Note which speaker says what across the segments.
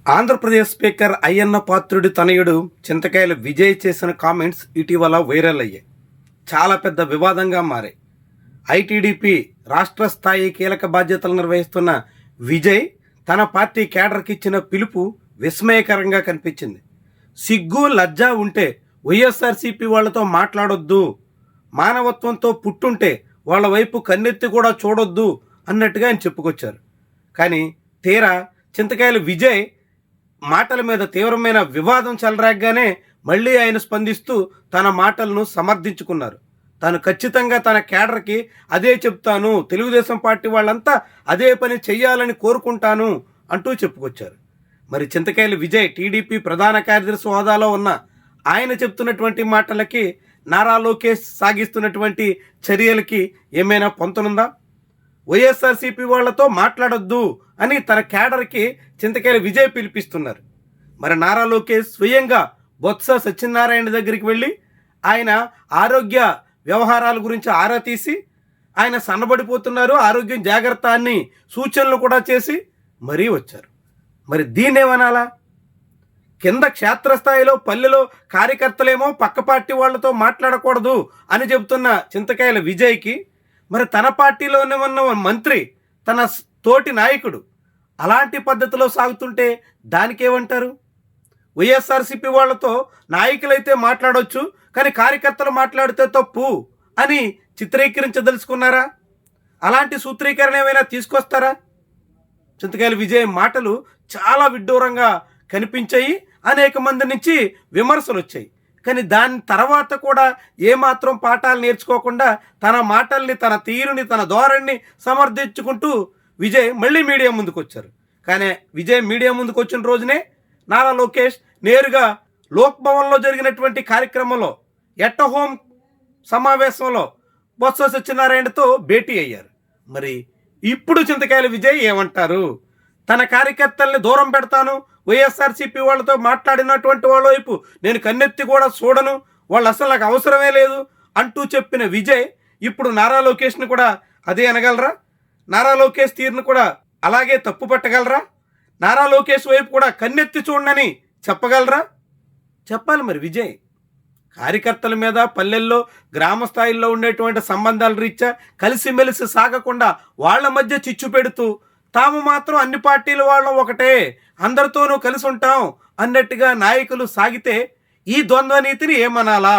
Speaker 1: Andhra Pradesh speaker Ayyanna పాత్రుడి తనయుడు చింతకాయల విజయ్ చేసిన comments ఇటీవల వైరల్ అయ్యాయి. చాలా పెద్ద వివాదంగా మారాయి. ఐటీడీపీ రాష్ట్ర స్థాయి కీలక బాధ్యతలు నిర్వహిస్తున్న విజయ్ తన పార్టీ కేడర్కి ఇచ్చిన పిలుపు విస్మయకరంగా కనిపించింది. సిగ్గు లజ్జ ఉంటే వైఎస్ఆర్సీపీ వాళ్లతో మాట్లాడొద్దు, మానవత్వంతో పుట్టుంటే వాళ్ళ వైపు కన్నెత్తి కూడా చూడొద్దు అన్నట్టుగా ఆయన చెప్పుకొచ్చారు. కానీ తీరా చింతకాయల విజయ్ మాటల మీద తీవ్రమైన వివాదం చెలరేగగానే మళ్ళీ ఆయన స్పందిస్తూ తన మాటలను సమర్థించుకున్నారు. తాను ఖచ్చితంగా తన కేడర్కి అదే చెప్తాను, తెలుగుదేశం పార్టీ వాళ్ళంతా అదే పని చెయ్యాలని కోరుకుంటాను అంటూ చెప్పుకొచ్చారు. మరి చింతకాయల విజయ్ టీడీపీ ప్రధాన కార్యదర్శి హోదాలో ఉన్న ఆయన చెప్తున్నటువంటి మాటలకి నారా లోకేష్ సాగిస్తున్నటువంటి చర్యలకి ఏమైనా పొంతనుందా? వైఎస్ఆర్సీపీ వాళ్లతో మాట్లాడొద్దు అని తన కేడర్కి చింతకాయల విజయ్ పిలిపిస్తున్నారు. మరి నారా లోకేష్ స్వయంగా బొత్స సత్యనారాయణ దగ్గరికి వెళ్ళి ఆయన ఆరోగ్య వ్యవహారాల గురించి ఆరా తీసి ఆయన సన్నబడిపోతున్నారు, ఆరోగ్యం జాగ్రత్త అని సూచనలు కూడా చేసి మరీ వచ్చారు. మరి దీన్నేమనాలా? కింద క్షేత్రస్థాయిలో పల్లెలో కార్యకర్తలేమో పక్క పార్టీ వాళ్లతో మాట్లాడకూడదు అని చెబుతున్న చింతకాయల విజయ్కి మరి తన పార్టీలోనే ఉన్న మంత్రి, తన తోటి నాయకుడు అలాంటి పద్ధతిలో సాగుతుంటే దానికేమంటారు? వైఎస్ఆర్సీపీ వాళ్లతో నాయకులైతే మాట్లాడవచ్చు, కానీ కార్యకర్తలు మాట్లాడితే తప్పు అని చిత్రీకరించదలుచుకున్నారా? అలాంటి సూత్రీకరణ ఏమైనా తీసుకొస్తారా? చింతకాయల విజయ్ మాటలు చాలా విడ్డూరంగా కనిపించాయి. అనేక మంది నుంచి విమర్శలు వచ్చాయి. కానీ దాని తర్వాత కూడా ఏమాత్రం పాఠాలు నేర్చుకోకుండా తన మాటల్ని, తన తీరుని, తన ధోరణిని సమర్థించుకుంటూ విజయ్ మళ్ళీ మీడియా ముందుకు వచ్చారు. కానీ విజయ్ మీడియా ముందుకు వచ్చిన రోజునే నారా లోకేష్ నేరుగా లోక్ భవన్లో జరిగినటువంటి కార్యక్రమంలో ఎట్ హోమ్ సమావేశంలో బొత్స సత్యనారాయణతో భేటీ అయ్యారు. మరి ఇప్పుడు చింతకాయల విజయ్ ఏమంటారు? తన కార్యకర్తల్ని దూరం పెడతాను, వైఎస్ఆర్సీపీ వాళ్ళతో మాట్లాడినటువంటి వాళ్ళ వైపు నేను కన్నెత్తి కూడా చూడను, వాళ్ళు అసలు నాకు అవసరమే లేదు అంటూ చెప్పిన విజయ్ ఇప్పుడు నారా లోకేష్ని కూడా అదే అనగలరా? నారా లోకేష్ తీరును కూడా అలాగే తప్పు పట్టగలరా? నారా లోకేష్ వైపు కూడా కన్నెత్తి చూడనని చెప్పగలరా? చెప్పాలి మరి విజయ్. కార్యకర్తల మీద పల్లెల్లో గ్రామ స్థాయిల్లో ఉండేటువంటి సంబంధాల రీత్యా కలిసిమెలిసి సాగకుండా వాళ్ళ మధ్య చిచ్చు పెడుతూ తాము మాత్రం అన్ని పార్టీల వాళ్ళం ఒకటే, అందరితోనూ కలిసి ఉంటాం అన్నట్టుగా నాయకులు సాగితే ఈ ద్వంద్వ నీతిని ఏమనాలా?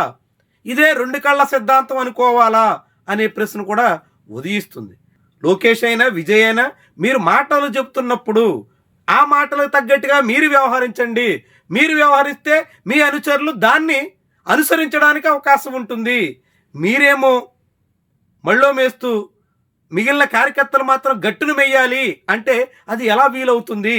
Speaker 1: ఇదే రెండు కళ్ళ సిద్ధాంతం అనుకోవాలా అనే ప్రశ్న కూడా ఉదయిస్తుంది. లోకేష్ అయినా విజయ్ అయినా మీరు మాటలు చెప్తున్నప్పుడు ఆ మాటలకు తగ్గట్టుగా మీరు వ్యవహరించండి. మీరు వ్యవహరిస్తే మీ అనుచరులు దాన్ని అనుసరించడానికి అవకాశం ఉంటుంది. మీరేమో మళ్ళో మేస్తూ మిగిలిన కార్యకర్తలు మాత్రం గట్టును మెయ్యాలి అంటే అది ఎలా వీలవుతుంది?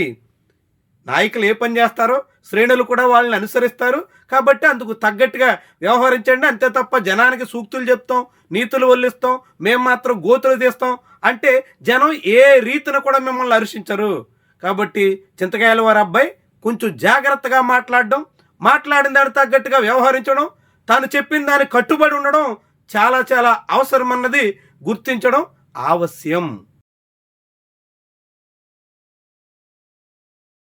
Speaker 1: నాయకులు ఏ పని చేస్తారో శ్రేణులు కూడా వాళ్ళని అనుసరిస్తారు. కాబట్టి అందుకు తగ్గట్టుగా వ్యవహరించండి. అంతే తప్ప జనానికి సూక్తులు చెప్తాం, నీతులు వల్లిస్తాం, మేము మాత్రం గోతులు తీస్తాం అంటే జనం ఏ రీతిన కూడా మిమ్మల్ని హర్షించరు. కాబట్టి చింతకాయల వారి అబ్బాయి కొంచెం జాగ్రత్తగా మాట్లాడడం, మాట్లాడిన దానికి తగ్గట్టుగా వ్యవహరించడం, తాను చెప్పిన దానికి కట్టుబడి ఉండడం చాలా చాలా అవసరమన్నది గుర్తించడం ఆవశ్యం.